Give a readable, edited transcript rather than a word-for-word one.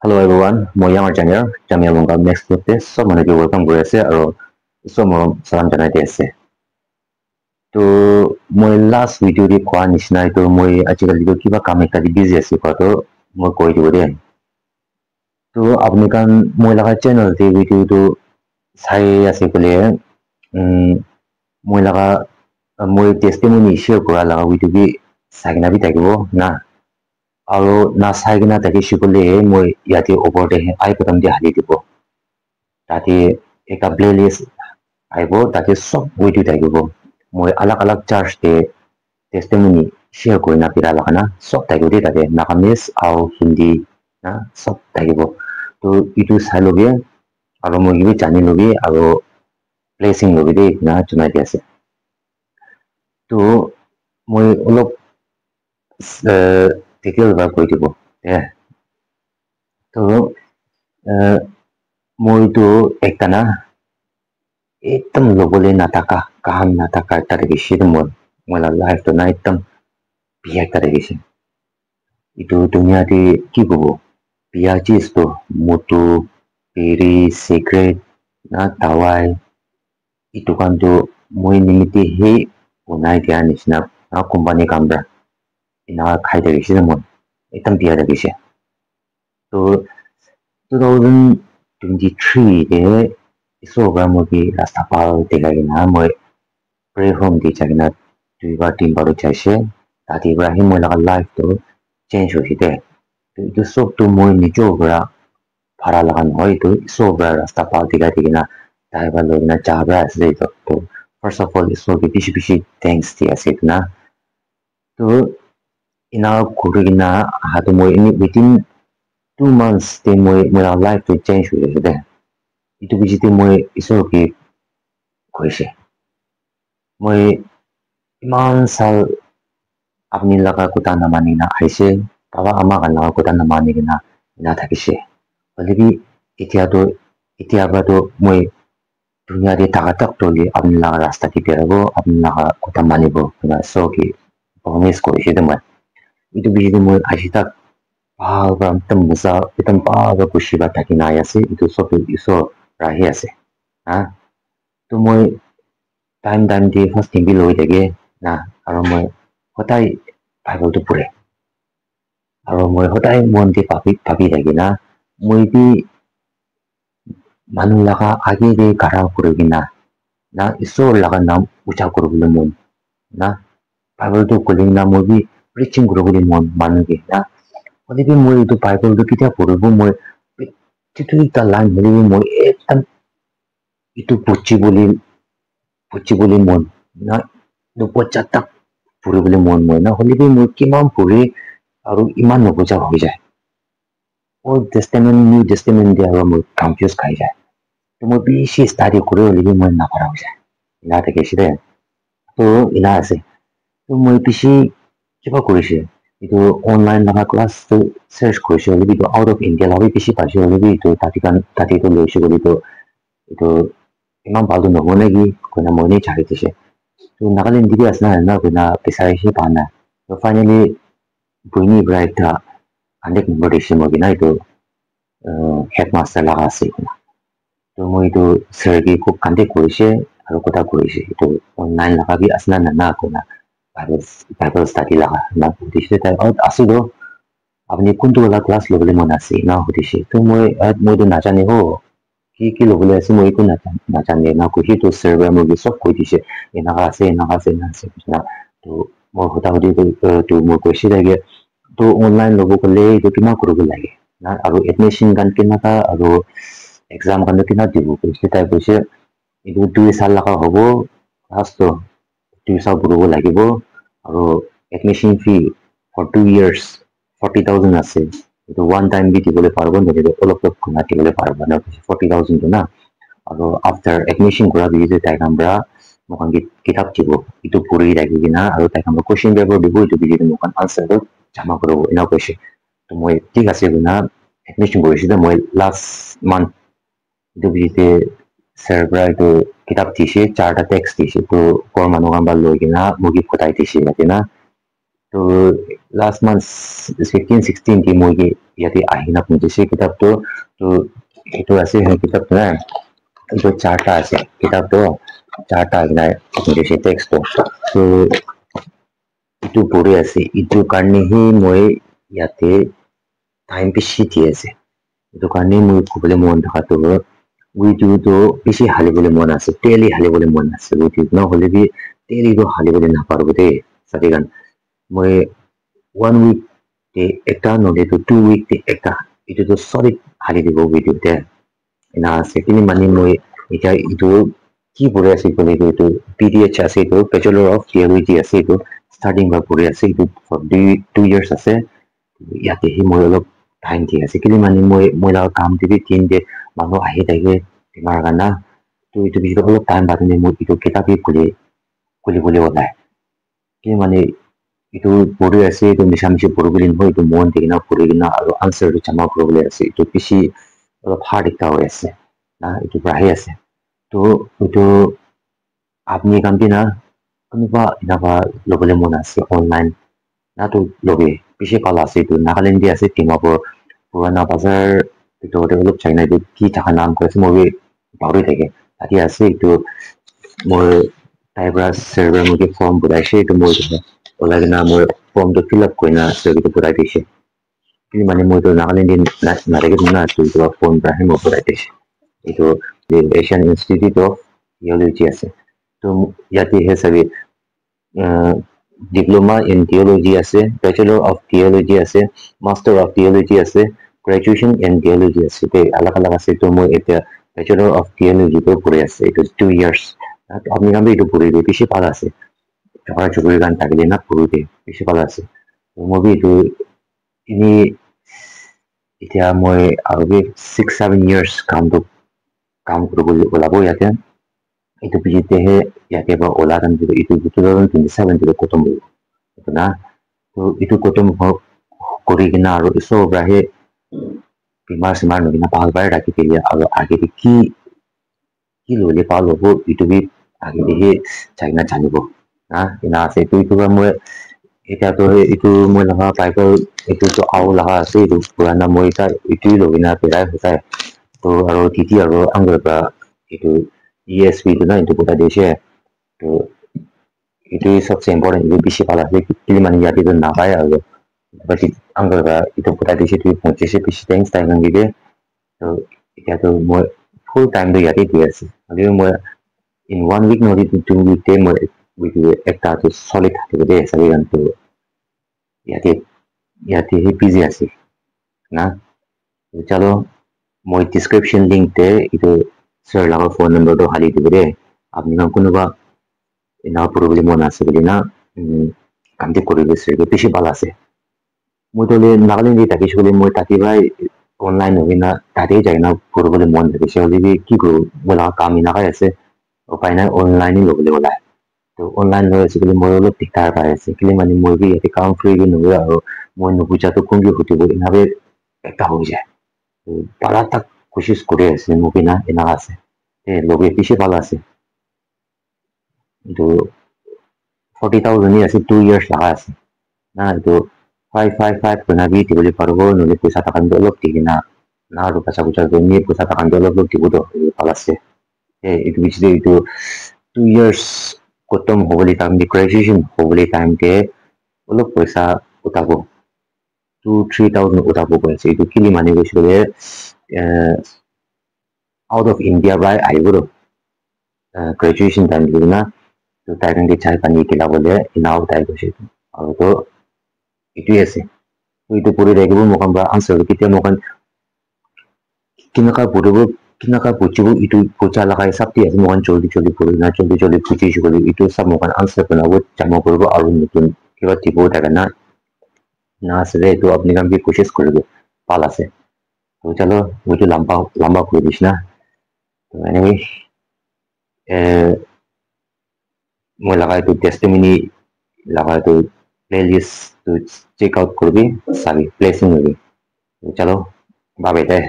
Hello everyone, মই আমাৰ জানিয়াৰ Jamia Lanka next ক্লিপতে সব মানুহকে ওয়েলকাম কৰি আছে আৰু সব মৰম সালাম জনাই দি আছে তো মই লাষ্ট ভিডিঅ' দি কোৱা নিচিনা এইটো মই আজিকালি কিবা কাম এটা দি বিজি আছো কোৱাটো মই কৈ দিব দেই তো আপুনি কাৰণ মই লগা চেনেল দি ভিডিঅ'টো চাই আছে বোলে মই লগা মই টেষ্টিমনি শ্বেয়াৰ কৰা লগা ভিডিঅ' চাই কিনে থাকিব না আৰু নাচাই কিনে থাকিবলৈ মই ইয়াতে ওপৰতে আই বাটন দি হালি দিব তাতে এটা প্লেলিষ্ট আহিব তাতে সব ভিডিঅ' থাকিব মই আলাগ আলাগ চাৰ্জ দি টেষ্টিমনি শ্বেয়াৰ কৰি নাপিৰা লগা না সব থাকিব দেই তাতে নাগামিজ আৰু হিন্দী না সব থাকিব তো এইটো চাই ল'বি আৰু মই এইটো জানি ল'বি আৰু প্লেচিং ল'বি দেই না জনাই দি আছে তো মই অলপ detail ba কৈ দিব তো মই তো একটা না একদম লবলে নাথাকা কাহান নাথাকা একটা দেখিছি মই লাইফ তো না একদম বিয়া একটা দেখিছি itu দুনিয়াতে কি কব বিয়া চিজ তো মটো পেৰি সিগাৰেট না তাৱাই itu kanto মই নিমিতে হে বনাই দিয়া নিচিনা না কোম্পানী কামৰা ina khai দেখিছি মই একদম বিয়া দেখিছে তো 2023 de isoga mogi rastapal tegagina moi pray home di chagina duibar tinbar chaise tati ibrahim moi laga life to change hoite to itu sob to moi nijo bra phara laga noi to isoga rastapal tegagina taiba logina chabra asle to first of all isogi bishi thanks ti ase na to ina kurigina hatu moi within 2 months te moi life to change hoite itu bijite moi isogi koise moi iman sal apni laga kuta namani na aise baba ama kan laga kuta namani na na thakise balibi itia ba to moi dunia de tagatak toli apni laga rasta ki berabo apni laga kuta manibo na so ki promise koise de moi itu bijite moi ajitak baba tam musa itam baba kushiba takina ayase itu so iso rahi ase ha to moi time di fasting bi loi dege na aro moi hotai bible to pure aro moi hotai mon di papi dege na moi bi manu laga age de kara pure gina na iso laga nam ucha kuru bile mon na bible to kuling na moi bi preaching kuru bile mon manu ge na odi bi moi to bible to kitia pure bu moi titu ta line mali moi etam itu puchi boli mon na দুপচ্চা তাক ফুৰিবলৈ মন মই না হলে মই কিমান ফুৰি আৰু ইমান নবুজা হৈ যায় ওল্ড টেষ্টামেণ্ট নিউ টেষ্টামেণ্ট দিয়া আৰু মই কনফিউজ খাই যায় তো মই বেছি ষ্টাডি কৰি হলে মই নাপাৰা হৈ যায় ইনা দেখিছে দে তো ইনা আছে তো মই বেছি কিবা কৰিছে এইটো অনলাইন লগা ক্লাছটো চাৰ্চ কৰিছে হলে এইটো আউট অফ ইণ্ডিয়া লাগি বেছি পাইছে হলে এইটো তাতিটো লৈছে বুলি এইটো ইমান ভালটো নহ'ব নেকি কোনে মই নি চাই দিছে তো Nagaland di as na kuna pisay si pana. So finally bunyi berita andek memberi mo gina itu headmaster lah kasi kuna. So mo itu sergi ko kande kurishe aro kota kurishe itu online lah kabi asna na kuna Bible study lah na kurishe tayo asido apni kuntu wala class lo bole monasi na kurishe. So mo itu najane ho কি ল'বলৈ আছে মই একো নাজানে না কুহি তো server মই চব কৈ দিছে এনেকা আছে তো মই সুধি তো মই কৈছে লাগে তো অনলাইন ল'ব গ'লে এইটো কিমান কৰিব লাগে না আৰু এডমিশ্যন গান কেনেকা আৰু এক্সাম কাৰণে কিমান দিব কৈছে তাই কৈছে এইটো 2 সাল লগা হ'ব ফাৰ্ষ্টটো 2 সাল পঢ়িব লাগিব আৰু এডমিশ্যন ফি ফৰ 2 years 40,000 আছে itu one time bi dibole parbo nede olop kuna dibole parbo na 40,000 na aro after admission kora bi je tai kambra mokan kitab jibo itu puri ragi gina aro tai kambra question paper dibo itu bi mokan answer do jama koro ina question to moi ঠিক আছে gina admission korishi da moi last month itu bi te server itu kitab tishe charta text tishe to kor manu kambra loi gina mogi khotai tishe na তো last month 15-16 की मुझे यदि आहिना पहुंचे किताब तो itu আছে kitab tu kan itu charta আছে kitab tu charta Ahina pहुंचे text তো itu পড়ে আছে itu কাৰণেহে মই ইয়াতে টাইম বেছি দি আছে itu কাৰণে মই ক'বলৈ মন থকাটো উইটোতো বেছি হালিবলৈ মন আছে টেলি হালিবলৈ মন আছে উইটো নহ'লে বি টেলিটো হালিবলৈ নাপাৰো দেই চাৰি গান মই 1 week te ekta নহ'লে 2 week te ekta এইটোতো solid হালি দিব ভিডিঅ'তে না সেখিনি মানে মই এতিয়া এইটো কি পঢ়ি আছে ক'লে এইটো PDH আছে এইটো Bachelor of Theology আছে এইটো ষ্টাৰ্টিং বা পঢ়ি আছে এইটো for 2 years আছে ইয়াতে হি মই অলপ টাইম দি আছে কিন্তু মানে মই লগত কাম দিবি তিন যে মানুহ আহি থাকে তোমাৰ কাৰণে তো এইটো ভিডিঅ' অলপ টাইম বাদনে মই এইটো কিতাপে খুলি ওলাই কিন্তু মানে itu puri আছে itu মিশামিশি পঢ়িবলৈ নহয় itu মন দি কিনা পঢ়ি কিনা আৰু আনচাৰটো জমা কৰিবলৈ আছে itu বেছি অলপ হাৰ্ড এটা হৈ আছে না itu বাঢ়ি আছে তো itu আপনি কামটি না কোনোবা এনেকুৱা ল'বলৈ মন আছে অনলাইন না তো ল'বি বেছি ভাল আছে itu নাগালেণ্ডে আছে ডিমাপুৰ পুৰণা বাজাৰ ভিতৰতে অলপ চাইনা এইটো কি থকা নাম কৈছে মই পাহৰি থাকে তাতে আছে itu মই তাইৰ পৰা চাৰ্ভাৰ মই ফৰ্ম বনাইছে itu মই ওলাই কিনা মই ফৰ্মটো ফিল আপ কৰি না চাৰ্ভিটো পঠাই দিছে কিন্তু মানে মইতো নাগালেণ্ডে নাথাকিব না তো ফোন পৰাহে মই পঠাই দিছে এইটো এছিয়ান ইনষ্টিটিউট অফ থিয়লজি আছে তো ইয়াতেহে চাবি ডিপ্লোমা ইন থিয়লজি আছে বেচেলৰ অফ থিয়লজি আছে মাষ্টাৰ অফ থিয়লজি আছে গ্ৰেজুৱেশ্যন ইন থিয়লজি আছে আলাগ আলাগ আছে তো মই এতিয়া বেচেলৰ অফ থিয়লজিটো পঢ়ি আছে এইটো 2 years আপনি কামে এইটো পঢ়িবি বেছি ভাল আছে Chakra chukuri kan takile na purute বেছি ভাল আছে মই এইটো ini এতিয়া মই আৰু 6-7 years কাম কৰিবলৈ ওলাব ইয়াতে এইটো পিছতেহে ইয়াতে বা ওলা কাম দিব এইটো 2027 খতম হ'ব এইটো না তো এইটো খতম কৰি কিনা আৰু ইছৰ পৰাহে বেমাৰ চেমাৰ নকিনা ভাল পাই ৰাখি দিয়ে আৰু আগেদি কি ল'লে ভাল হ'ব এইটো বি আগেদিহে চাইনা জানিব না ina আছে itu মই এতিয়াতো এইটো মই লগা পাইপৰ এইটোতো আৰু লগা আছে এইটো পুৰানা মই এটা এইটোৱে লগিনা পেলাই হৈছাই তো আৰু টিটি আৰু আংগৰ পৰা এইটো ESP টো না এইটো পঠাই দিছে তো এইটোৱে সবচে ইম্পৰ্টেণ্ট এইটো বেছি ভাল আছে কিন্তু মানে ইয়াতে নাপায় আৰু বাট আংগৰ পৰা এইটো পঠাই দিছে তুমি পঞ্চাছে বেছি থেংকছ টাইম দিলে তো এতিয়াতো মই ফুল টাইমটো ইয়াতে দি আছে হ'লেও মই in 1 week নহ'লে 2 week মই একটা তো solid থাকিব দেই চাৰি গানটো ইয়াতেহে পিজি আছে না চলো মই ডিসক্ৰিপশন লিংকতে এইটো স্যাৰ লগৰ ফোন নম্বৰটো হালি দিব দেই আপুনি কোনোবা এনে পঢ়িবলৈ মন আছে বুলি না কামটি কৰিব বিচাৰিব বেছি ভাল আছে মইতো নাগালেণ্ডে থাকিছো বুলি মই তাকিবাই অনলাইন হৈ না তাতেই যাই না পঢ়িবলৈ মন থাকিছে হ'লে কি কৰোঁ বোলা কাম এনেকাই আছে উপায় নাই অনলাইনে ল'বলৈ ওলায় তো অনলাইন লৈ আছে বুলি মই অলপ দিগদাৰ পাই আছে কিন্তু মানে মই ইয়াতে কাম ফ্ৰী নহয় আৰু মই নুবুজাটো কোনকে সুধিব এনেকৈ একটা হৈ যায় পাৰা তাক কোচিছ কৰি আছে মোক এনেকা আছে লগে পিছে ভাল আছে এইটো 40,000 আছে 2 years লগা আছে না এইটো 555 বনাবি দিবলৈ পাৰিব নহ'লে পইচা টাকা অলপ দি কিনা না আৰু পইচা জমিয়ে পইচা টাকা অলপ দিব ভাল আছে এইটো পিছতে এইটো 2 years খতম হ'বলৈ টাইম গ্ৰেজুৱেশ্যন হ'বলৈ টাইমতে অলপ পইচা উঠাব 2-3,000 উঠাব কৈছে এইটো কিনি মানি গৈছিলে out of India by আহিব graduation time দিলে না তো তাই কাৰণে চাই পানী কিনাবলৈ ইনাও তাই গৈছে আৰু তো এইটোৱে আছে এইটো পঢ়ি থাকিব মোক আনচাৰ কেতিয়া মোক কেনেকা বুজিব এইটো বুজা লগাই চাপটি আছে মোক জলদি পঢ়ি না জলদি বুজিছো বুলি এইটো চব মোক আনচাৰ বনাব জমা কৰিব আৰু নতুন কিবা দিব থাকে না না আছে এইটো আপুনি কাম কি কোচিছ কৰিব ভাল আছে তো চলো এইটো লম্বা কৰি দিছ না তো এনিৱে মই লগা এইটো টেষ্টিমনি লগা এইটো প্লেলিষ্ট চেক আউট কৰিবি চাবি প্লেচিং হ'বি চলো বাবে দে